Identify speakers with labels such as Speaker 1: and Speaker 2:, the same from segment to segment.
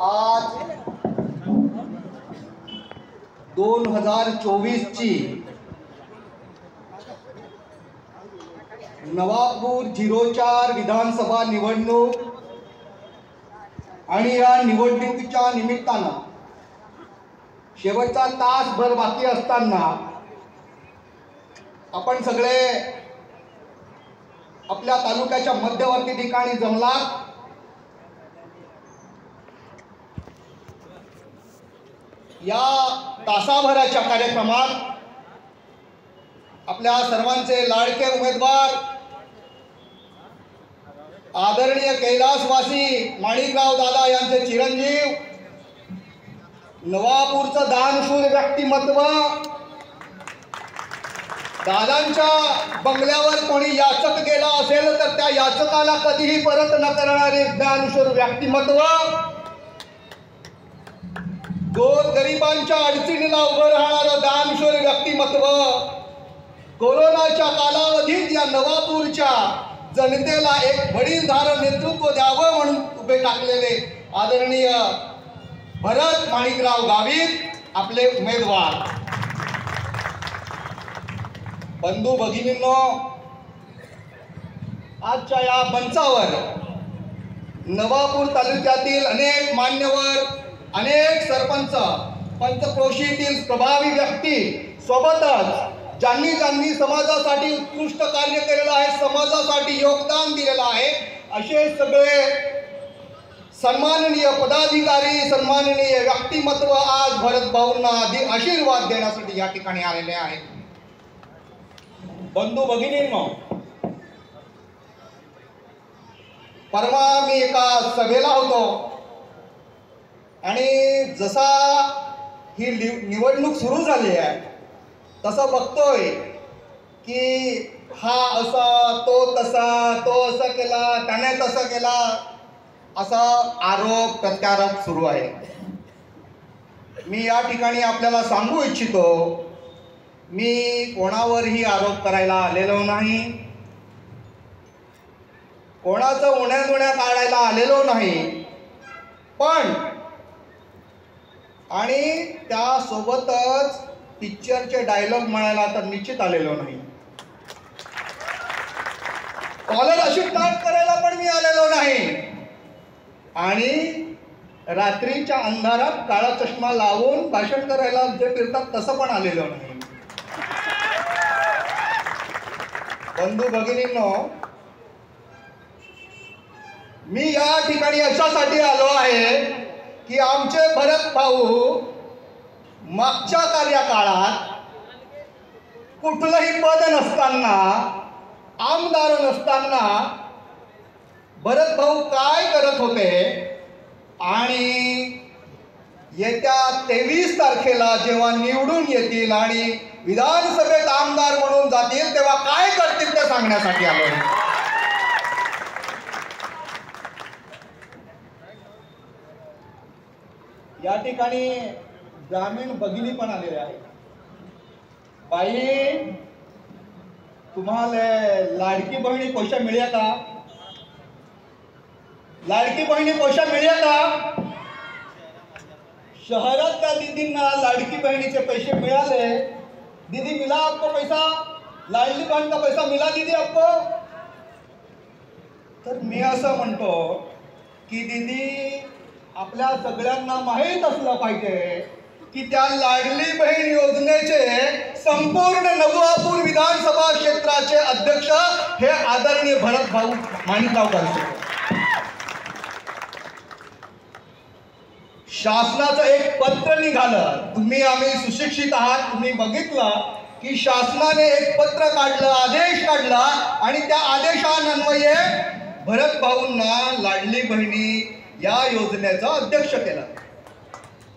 Speaker 1: आज 2024 ची नवापूर 04 विधानसभा निवडणूक आणि या निवडणुकीच्या निमित्तानं शेवटचा तासभर बाकी असताना आपण सगळे आपल्या तालुक्याच्या मध्यवर्ती ठिकाणी जमलात। या तासाभराच्या कार्यक्रमात आपल्या सर्वांचे लाडके उमेदवार आदरणीय कैलासवासी माणिकराव दादा यांचे चिरंजीव, नवापूरचं दानशूर व्यक्तिमत्व, दादांच्या बंगल्यावर कोणी याचक गेला असेल तर त्या याचकाला कधीही परत न करणारे दानशूर व्यक्तिमत्व, गोरगरिबांच्या अडचणीला उभं राहणारं दानशूर व्यक्तिमत्व, कोरोनाच्या कालावधीत या नवापूरच्या जनतेला एक वडीलधार नेतृत्व द्यावं म्हणून उभे टाकलेले आदरणीय भरत माणिकराव गावित आपले उमेदवार। बंधू भगिनींनो, आजच्या या मंचावर नवापूर तालुक्यातील अनेक मान्यवर, अनेक सरपंच, पंचक्रोशीतील प्रभावी व्यक्ती, सोबतच ज्यांनी समाजासाठी उत्कृष्ट कार्य केलेलं आहे, समाजासाठी योगदान दिलेलं आहे, असे सगळे सन्माननीय पदाधिकारी, सन्माननीय व्यक्तिमत्व आज भरत भाऊंना आशीर्वाद देण्यासाठी या ठिकाणी आलेले आहेत। बंधू भगिनींनो, परवा मी एका सभेला होतो आणि जसा ही निवडणूक सुरू झाली आहे तसं बघतोय की हा असा, तो तसा, तो असं केला, त्याने तसं केला, असा आरोप प्रत्यारोप सुरू आहे। मी या ठिकाणी आपल्याला सांगू इच्छितो, मी कोणावरही आरोप करायला आलेलो नाही, कोणाचं उण्या काढायला आलेलो नाही, पण आणि त्यासोबतच पिक्चरचे डायलॉग म्हणायला तर निश्चित आलेलो नाही, कॉलर अशी टाईप करायला पण मी आलेलो नाही, आणि रात्रीच्या अंधारात काळा चष्मा लावून भाषण करायला जे फिरतात तसं पण आलेलो नाही। बंधू भगिनींनो, मी या ठिकाणी अशासाठी आलो आहे की आमचे भरत भाऊ मागच्या कार्यकाळात कुठलंही पद नसताना, आमदार नसताना भरत भाऊ काय करत होते आणि येत्या 23 तारखेला जेव्हा निवडून येतील आणि विधानसभेत आमदार म्हणून जातील तेव्हा काय करतील ते सांगण्यासाठी आलो आहे। या ठिकाणी ग्रामीण भगिनी पण आलेले आहेत। बाई, तुम्हाला लाडकी बहिणी पैसा मिळेल का? लाडकी बहिणी पैसा मिळेल का? शहरात त्या दीदींना लाडकी बहिणीचे पैसे मिळाले। दीदी मिला आपको पैसा? लाडली बहन का पैसा मिला दीदी आपको? तर मी असं म्हणतो की दीदी, आपल्या सगळ्यांना माहीत असलं पाहिजे की त्या लाडली बहीण योजनेचे संपूर्ण नवापूर विधानसभा क्षेत्राचे अध्यक्ष हे आदरणीय भरत भाऊ माणिकराव गावित। शासनाचं एक पत्र निघालं, तुम्ही आम्ही सुशिक्षित आहात, तुम्ही बघितलं की शासनाने एक पत्र काढलं, आदेश काढला आणि त्या आदेशान्वये भरत भाऊंना लाडली बहिणी या योजनेचा अध्यक्ष केला।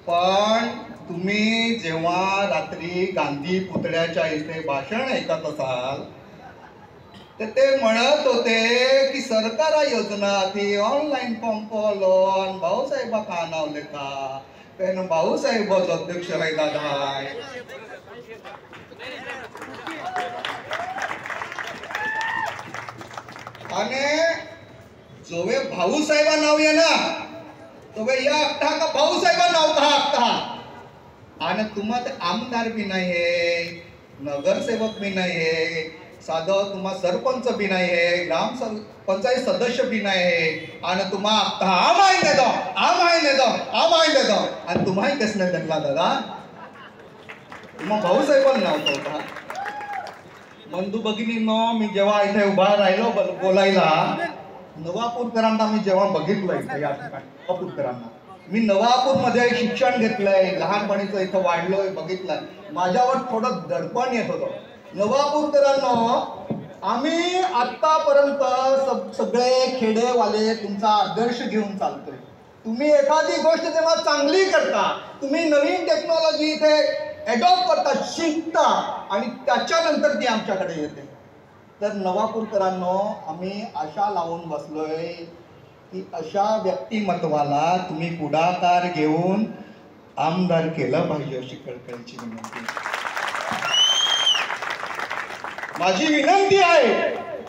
Speaker 1: पण तुम्ही जेव्हा रात्री गांधी पुतळ्याच्या इथे भाषण ऐकत असाल तर ते म्हणत होते की सरकार योजना ती ऑनलाईन पंप लोन भाऊसाहेब का नाव लेखा, पण भाऊसाहेबच अध्यक्ष राहिला नाही। आणि जोवे भाऊसाहेब नाव आहे ना तो या एकटा का भाऊसाहेबांना होता हा एकटा आणि तुम्हा ते आमदार बी नाही आहे, नगरसेवक बी नाही आहे, साधं तुम्हा सरपंच बी नाही आहे, ग्राम पंचायत सदस्य बी नाही आहे आणि तुम्हा आमाय ने दो आणि तुम्हाही कस नाही त्यांना दादा तुम्हा भाऊसाहेबांना होता बंधू भगिनींनो. मी जेव्हा इथे उभा राहिलो बोलायला नवापूरकरांना मी जेव्हा बघितलं इथे या ठिकाणी नवापूरकरांना, मी नवापूरमध्ये शिक्षण घेतलंय, लहानपणीचं इथं वाढलोय, बघितलंय, माझ्यावर थोडं दडपण येत होतं. नवापूरकरांनो, आम्ही आतापर्यंत सगळे खेडेवाले तुमचा आदर्श घेऊन चालतोय. तुम्ही एखादी गोष्ट जेव्हा चांगली करता, तुम्ही नवीन टेक्नॉलॉजी इथे अडॉप्ट करता, शिकता आणि त्याच्यानंतर ती आमच्याकडे येते. तर नवापूरकरांनो, आम्ही आशा लावून बसलोय की अशा व्यक्तिमत्वाला तुम्ही पुढाकार घेऊन आमदार केलं पाहिजे अशी कळकळीची विनंती. माझी विनंती आहे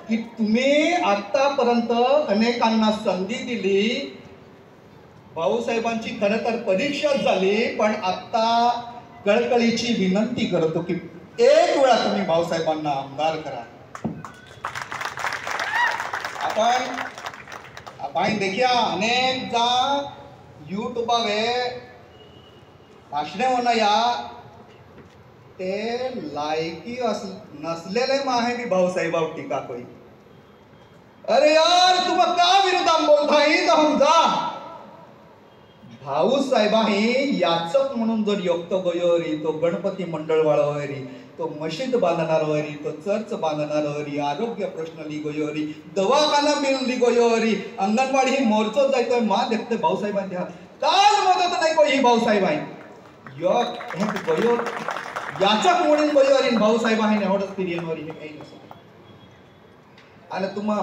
Speaker 1: की तुम्ही आतापर्यंत अनेकांना संधी दिली, भाऊसाहेबांची खरं तर परीक्षा झाली, पण आता कळकळीची विनंती करतो की एक वेळा तुम्ही भाऊसाहेबांना आमदार करा. आपण देखिया अनेक जा यूट्यूबावे भाषणे होना या ते लायकी नसलेले माहे भी भाऊसाहेबावर टीका कोई. अरे यार तुम का विरोधात बोलताय तर हम जा भाऊसाहेबा ही याचक म्हणून जर योक्त गोयोरी, तो गणपती मंडळ वाळवरी, तो मशीद बांधणार वरी, तो चर्च बांधणार वरी, आरोग्य प्रश्न ली गोयोरी, दवाखाना मिळली गोयोरी, अंगणवाडी ही मोर्चो जायतोय मा देखते भाऊसाहेबांच्या काल मदत नाही को ही भाऊसाहेब आहे योग हे गोयोर याचक म्हणून गोयोरी भाऊसाहेब आहे एवढंच तिरियनवरी हे काही नसतं. आणि तुम्हा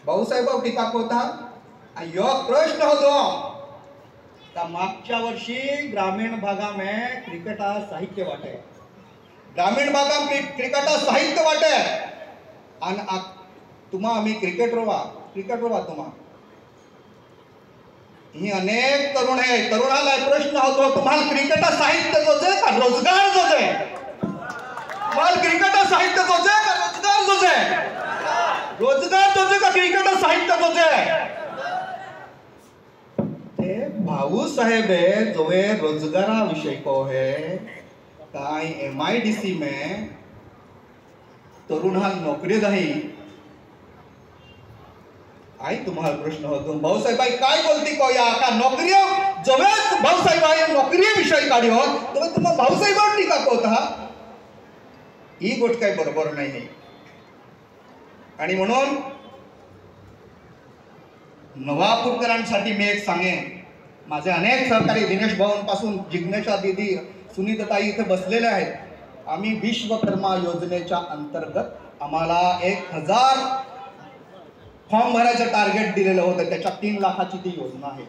Speaker 1: भाऊसाहेब टीका होता योग प्रश्न होतो. मागच्या वर्षी ग्रामीण भागामे क्रिकेटा साहित्य वाटे, ग्रामीण भागात क्रिकेटा साहित्य वाटे आणि तुम्हा आम्ही क्रिकेट रोवा तुम्हा ही अनेक तरुण आहे. तरुणाला प्रश्न होतो तुम्हाला क्रिकेटा साहित्य जोजे का रोजगार जोजे, तुम्हाला क्रिकेटा साहित्य जोजे का रोजगार जोजे, रोजगार जोजे का क्रिकेटा साहित्य जोजे. भाऊसाहेब जो रोजगारा विषय को है काय MIDC में तरुणा नौकरी नहीं आई. तुम्हाला प्रश्न होतो भाऊसाहेब काय बोलती को या का नौकरी जो भाऊसाहेब नौकरी विषय काढ्यो तुम्ही तुम्हाला भाऊसाहेबांवर टीका होता ही गोष्ट काही बरोबर नाही. आणि म्हणून नवापूरकरांसाठी मी एक सांगेन, माझे अनेक सहकारी दिनेश भाऊंपासून जिग्नेशा दीदी, सुनीताताई इथे बसलेले आहेत. आम्ही विश्वकर्मा योजनेच्या अंतर्गत आम्हाला 1000 फॉर्म भरायचं टार्गेट दिलेलं होतं, त्याच्या 3 लाखाची ती योजना आहे.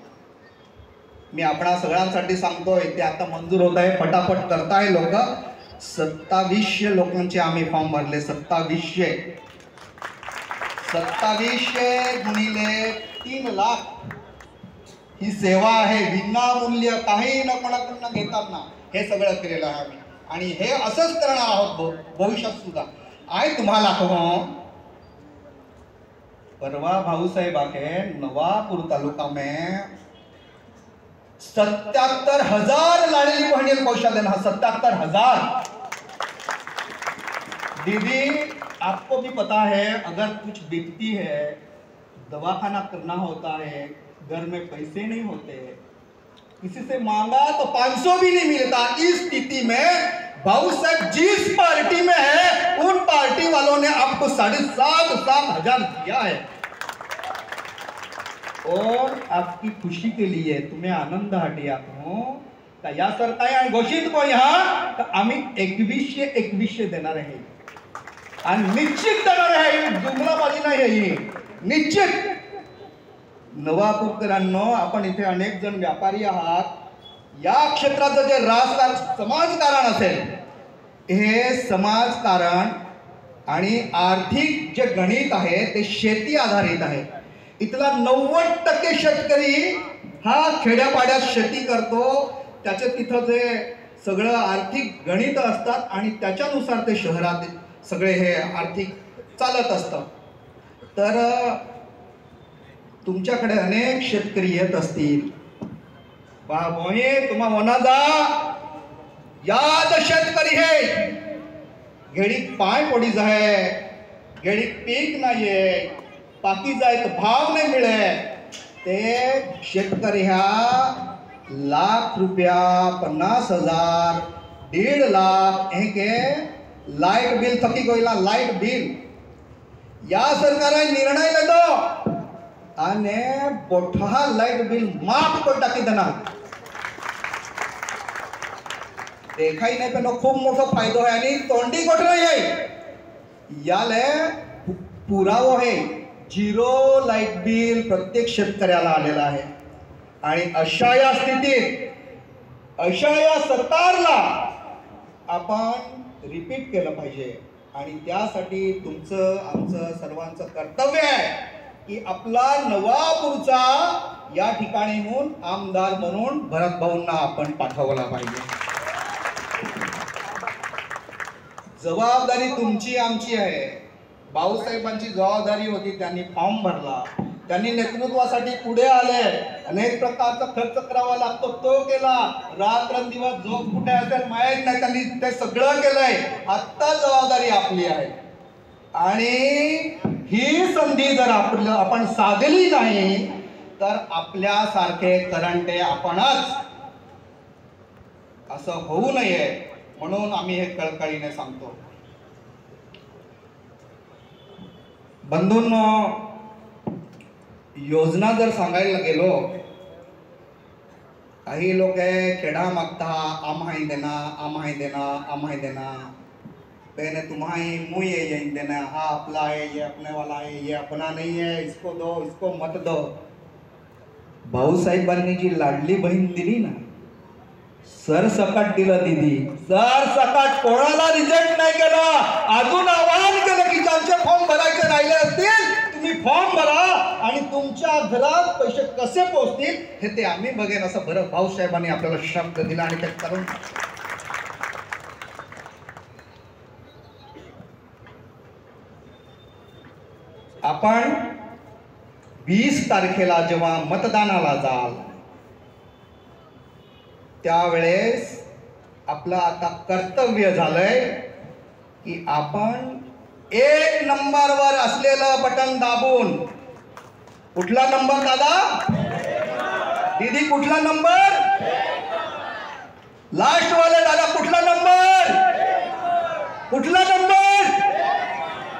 Speaker 1: मी आपणा सगळ्यांसाठी सांगतोय ते आता मंजूर होत आहे, फटाफट करताय लोक. 2700 लोकांचे आम्ही फॉर्म भरले. 2700 गुणिले 3 लाख ही सेवा आहे. विनामूल्य काही न कोणाकडून घेताना हे सगळं केलेलं आहे आम्ही आणि हे असंच करणार आहोत भविष्यात सुद्धा. आई तुम्हाला परवा भाऊसाहेब आके नवापुर तालुका में 77,000 लाडली बहनियों को औषध देना. 77,000 दीदी, आपको भी पता है अगर कुछ बीतती है, दवाखाना करना होता है, घर में पैसे नहीं होते, किसी से मांगा तो 500 भी नहीं मिलता. इस स्थिति में भाऊसाहेब जिस पार्टी में है उन पार्टी वालों ने आपको 7,500 दिया है और आपकी खुशी के लिए तुम्हें आनंद हटिया का या सरकार घोषित को यहाँ आम्ही 2100 देणार आहे आणि निश्चित देणार आहे. जुमलाबाजी नाही आहे, निश्चित. नवापूरकरांनो, आपण इथे अनेक जण व्यापारी आहात. या क्षेत्राचं जे राजकारण समाजकारण असेल, हे समाजकारण आणि आर्थिक जे गणित आहे ते शेती आधारित आहे. इथला 90% शेतकरी हा खेड्यापाड्यात शेती करतो. त्याचे तिथं जे सगळं आर्थिक गणित असतात आणि त्याच्यानुसार ते शहरात सगळे हे आर्थिक चालत असतं. तर तुमच्याकडे अनेक शेतकरी येत असतील. मोहे तुम्हा म्हणा जा याद शेतकरी हे घेडी पाय पडी जाय, घेडी पीक नाहीये, बाकी जायत भाव नाही मिळे. ते शेतकरी ह्या लाख रुपया 50,000 1.5 लाख हे के लाईट बिल थकी गोयला लाईट बिल या सरकाराने निर्णय लेतो आणि मोठा लाईट बिल माफ करून टाकी देणार. देखाई नाही पण खूप मोठा फायदा आहे आणि तोंडी गोठ नाही आहे. याले पुरावा आहे. 0 लाईट बिल प्रत्येक शेतकऱ्याला आलेला आहे. आणि अशा या स्थितीत अशा या सरकारला आपण रिपीट केलं पाहिजे. आणि त्यासाठी तुमचं आमचं सर्वांचं कर्तव्य आहे की आपला नवापूरचा या ठिकाणीहून आमदार म्हणून भरत भाऊंना आपण पाठवला पाहिजे. जबाबदारी तुमची आमची आहे. भाऊसाहेबांची जबाबदारी होती. त्यांनी फॉर्म भरला, त्यांनी नेतृत्वासाठी पुढे आले, अनेक प्रकारचा खर्च करावा लागतो तो केला. रात्रंदिवस झोप कुठे असेल माहीत नाही, त्यांनी ते सगळं केलंय. आत्ता जबाबदारी आपली आहे. आणि ही संधी जर आपण साधली नाही तर आपल्यासारखे करंटे आपणच असं होऊ नये म्हणून आम्ही हे कळकळीने सांगतो. बंधूंनो, योजना जर सांगायला गेलो, काही लोक खेडा मागता आम्हाही देना पहले तुम्हारी मुँह ये देना, हाँ अपना है, ये अपने वाला है, ये अपना नहीं है, इसको दो, इसको मत दो. भाऊसाहेबांनी जी लाडली बहीण दिली ना, सरसकट दिलं दीदी, सरसकट कोणाला रिजेक्ट नाही केलं. अजून आवाहन केलं की ज्यांचे फॉर्म भरायचे राहिले असतील तुम्ही फॉर्म भरा आणि तुमच्या घरात पैसे कसे पोहोचतील हे ते आम्ही बघेन असं भरत भाऊसाहेबांनी आपल्याला शब्द दिला. आणि ते करून आपण 20 तारखेला जेव्हा मतदानाला जाल त्यावेळेस आपलं आता कर्तव्य झालंय की आपण 1 नंबरवर असलेलं बटन दाबून, कुठला नंबर दादा? दीदी कुठला नंबर? लास्ट वाले दादा कुठला नंबर? कुठला number?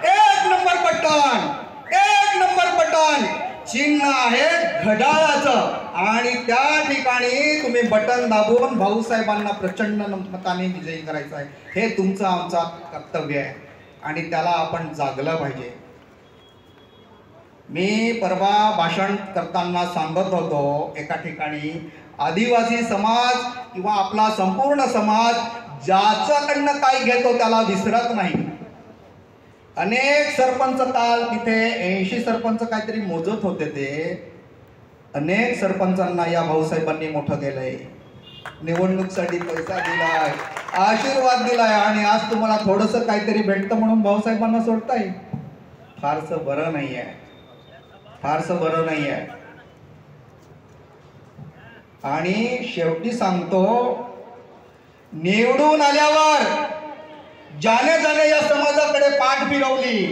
Speaker 1: 1 number button. 1 number button चिन्ह आहे घड्याळाचं आणि त्या ठिकाणी तुम्ही बटन दाबून भाऊसाहेबांना प्रचंड मताने विजयी करायचं आहे. हे तुमचं आमचा कर्तव्य आहे आणि त्याला आपण जागलं पाहिजे. मी परवा भाषण करताना सांगत होतो, एका ठिकाणी आदिवासी समाज किंवा आपला संपूर्ण समाज ज्याच्याकडनं काय घेतो त्याला विसरत नाही. अनेक सरपंच काल तिथे 80 सरपंच काहीतरी मोजत होते. ते अनेक सरपंचांना या भाऊसाहेबांनी मोठं केलंय, निवडणुकीसाठी पैसा दिलाय, आशीर्वाद दिलाय आणि आज तुम्हाला थोडंसं काहीतरी भेटतं म्हणून भाऊसाहेबांना सोडताय. फारसं बरं नाही आहे, फारसं बरं नाही आहे. आणि शेवटी सांगतो, निवडून आल्यावर ज्याने ज्याने या समाजाकडे पाठ फिरवली,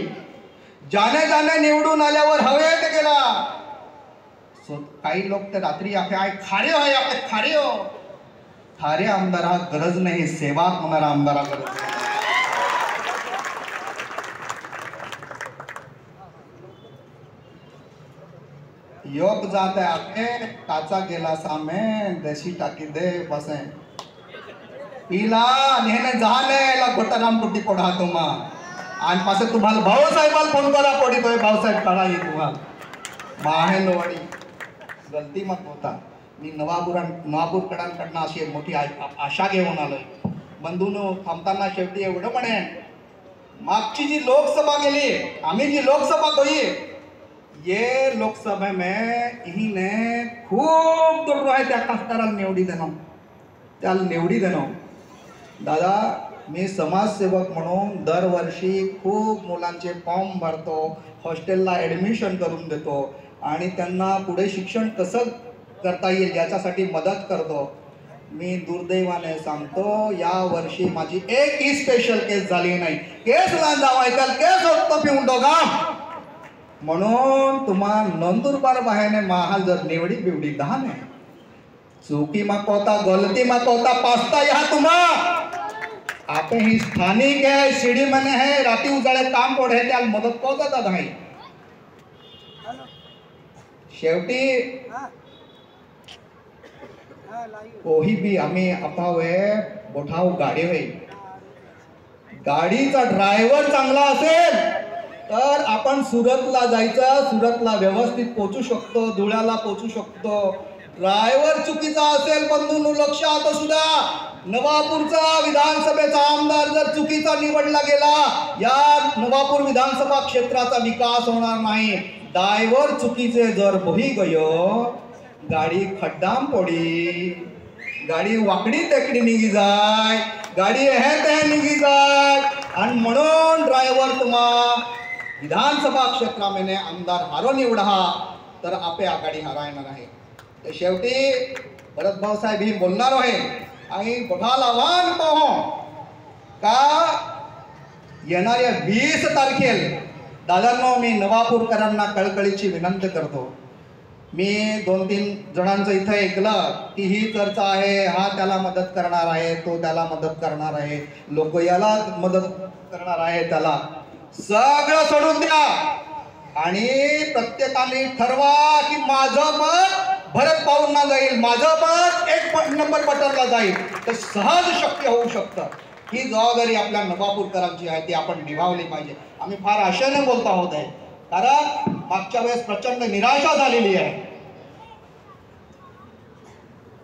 Speaker 1: ज्याने ज्याने निवडून आल्यावर हवेत गेला, काही लोक तर रात्री खारे आहे आपले खारे हो. खारे आमदारा गरज नाही, सेवा होणारा आमदारा गरज नाही. योग जात है आपे काचा गेला सामे देशी टाकी दे बसे पीला नेहने झालेला घोटाराम कुटी पडा तुम्हा आणि पासे तुम्हाला भाऊसाहेबाला फोन करा पडितोय भाऊसाहेब काढा ये तुम्हाला माहेलवाडी गलती मत होता. मी नवापूरकरांकडनं अशी मोठी आशा घेऊन आलोय. बंधूंनो, थांबताना शेवटी एवढं म्हणेन, मागची जी लोकसभा गेली, आम्ही जी लोकसभा होई ये लोकसभा में इन्हें खूप दूर आहे त्या खासदाराला निवडी देणं, त्याला निवडी देणं. दादा, मी समाजसेवक म्हणून दरवर्षी खूप मुलांचे फॉर्म भरतो, हॉस्टेलला ॲडमिशन करून देतो आणि त्यांना पुढे शिक्षण कसं करता येईल याच्यासाठी मदत करतो. मी दुर्दैवाने सांगतो, या वर्षी माझी एकही स्पेशल केस झाली नाही. केसला जावायचा केस होतो पिऊन का म्हणून तुम्हा नंदुरबार बाहेरने महाल जर निवडी बिवडी दहाने चुकी मागवता, गलती मागवता, पास्ता या तुम्हा आप ही स्थानिक है, सीडी मने है, राती उजाळे काम पडे त्याला मदत पोहोचतात नाही. शेवटी कोही बी आम्ही अपावे बोठाव गाडी होई, गाडीचा ड्रायव्हर चांगला असेल तर आपण सुरतला जायचं, सुरतला व्यवस्थित पोहोचू शकतो, धुळ्याला पोहोचू शकतो. ड्रायव्हर चुकीचा असेल, बंधूंनो लक्षात सुद्धा, नवापूरचा विधानसभेचा आमदार जर चुकीचा निवडला गेला, या नवापूर विधानसभा क्षेत्राचा विकास होणार नाही. ड्रायव्हर चुकीचे जर बही गयो, गाडी खड्डाम पडी, गाडी वाकडी तेकडी निघी जाय, गाडी हे ते निघी जाय. आणि म्हणून ड्रायव्हर तुम्हा विधानसभा क्षेत्रामध्ये आमदार हारो निवडा तर आपे आघाडी हरायणार आहे. ते शेवटी भरत भाऊसाहेब ही बोलणार आहे आणि मोठा आव्हान पाहो का येणाऱ्या 20 तारखेला दादांनो मी नवापूरकरांना कळकळीची विनंती करतो. मी 2-3 जणांचं इथं ऐकलं की ही चर्चा आहे, हा त्याला मदत करणार आहे, तो त्याला मदत करणार आहे, लोक याला मदत करणार आहे, त्याला सगळं सोडून द्या आणि प्रत्येकाने ठरवा की माझं मत भरत भाऊंना जाईल, माझं मत 1 नंबर बटनला जाईल. तर सहज शक्य होऊ शकतं. ही जबाबदारी आपल्या नवापूरकरांची आहे, ती आपण निभावली पाहिजे. आम्ही फार आशेने बोलत आहोत आहे, कारण मागच्या वेळेस प्रचंड निराशा झालेली आहे.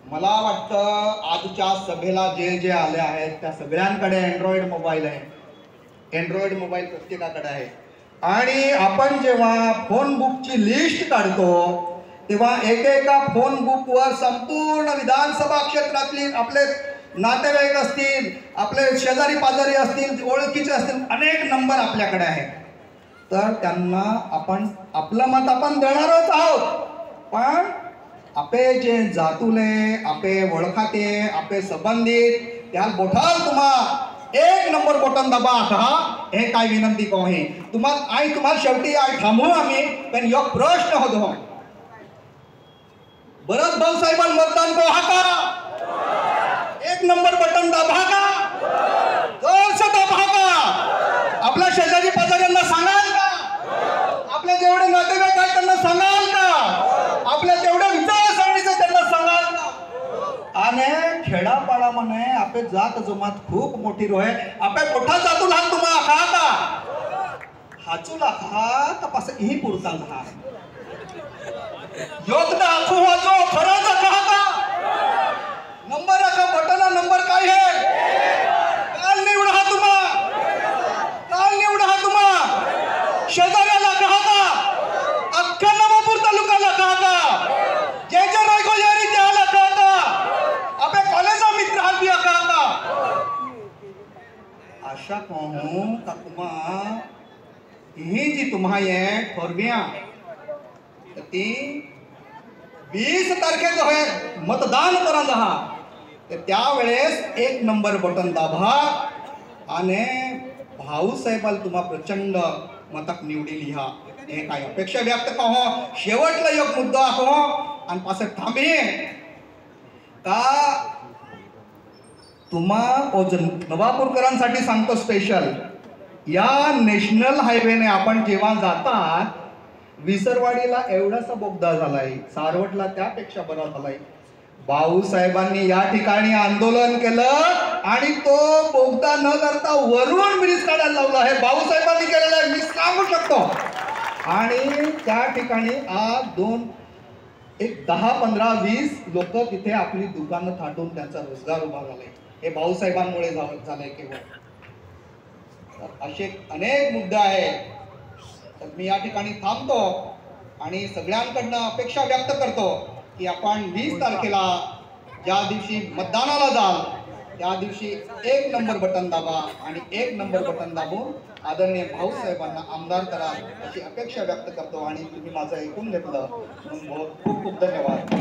Speaker 1: मला वाटतं आजच्या सभेला जे जे आले आहेत त्या सगळ्यांकडे अँड्रॉइड मोबाईल आहे. अँड्रॉइड मोबाईल प्रत्येकाकडे आहे आणि आपण जेव्हा फोन बुकची लिस्ट काढतो तेव्हा एकेका फोन बुकवर संपूर्ण विधानसभा क्षेत्रातली आपले नातेवाईक असतील, आपले शेजारी पाजारी असतील, ओळखीचे असतील, अनेक नंबर आपल्याकडे आहेत. तर त्यांना आपण आपलं मत आपण देणारच आहोत, पण आपे जे जातुले, आपे ओळखाते, आपे संबंधित त्या बोठाल तुम्हा 1 नंबर बटन दबा का हे काय विनंती कहे तुम्हाला शेवटी थांबू आम्ही. पण एक प्रश्न होतो, भरत भाऊसाहेबांना मतदान को हा का 1 नंबर बटन दाबा का, जोरसे दाबा का, आपल्या शेजारी पाजाऱ्यांना सांगाल का, आपल्या जेवढे नातेवाईक आहेत त्यांना सांगाल का, आपल्या जेवढे विचारसरणीचे त्यांना सांगाल का. आणि खेडापाडा म्हणे आपे जात जमात खूप मोठी रोहे, आपे मोठा जातू लहान तुम्हा खा का हाचूला खा का पास ही पुरता खा योगदा आखो वाजो खराचा कहा का नंबर का बटन नंबर काय है काल निवड हा तुम्हा, काल निवड हा तुम्हा शेजाऱ्याला कहा का, अख्खा नवापूर तालुक्याला कहा का, जे जे रायगो यारी त्याला कहा का, आपे कॉलेजा मित्र हा दिया कहा का. आशा कहूं का तुम्हा ही जी तुम्हा ये ठरव्या ती 20 तारखेचं आहे मतदान करा जहा तर त्यावेळेस 1 नंबर बटन दाबा आणि भाऊसाहेबाला तुम्हा प्रचंड मताक निवडी लिहा. हे काय अपेक्षा व्यक्त कहो. शेवटला एक मुद्दा हो आणि पासे थांबे का तुम्हा नवापूरकरांसाठी सांगतो स्पेशल. या नॅशनल हायवेने आपण जेव्हा जातात विसरवाडीला एवढासा बोगदा झालाय, सारवटला त्यापेक्षा बरा झालाय. भाऊसाहेबांनी या ठिकाणी आंदोलन केलं आणि तो बोगदा न करता वरून ब्रिज काढायला लावला. हे भाऊसाहेबांनी केलेलं आहे, मी सांगू शकतो. आणि त्या ठिकाणी आज 10-15-20 लोक तिथे आपली दुकानं थाटून त्यांचा रोजगार उभा झालाय. हे भाऊसाहेबांमुळे झालंय केवळ. असे अनेक मुद्दे आहेत. तर मी या ठिकाणी थांबतो आणि सगळ्यांकडनं अपेक्षा व्यक्त करतो की आपण 20 तारखेला ज्या दिवशी मतदानाला जाल त्या दिवशी 1 नंबर बटन दाबा आणि 1 नंबर बटन दाबून आदरणीय भाऊसाहेबांना आमदार करा अशी अपेक्षा व्यक्त करतो आणि तुम्ही माझं ऐकून घेतलं म्हणून खूप खूप धन्यवाद.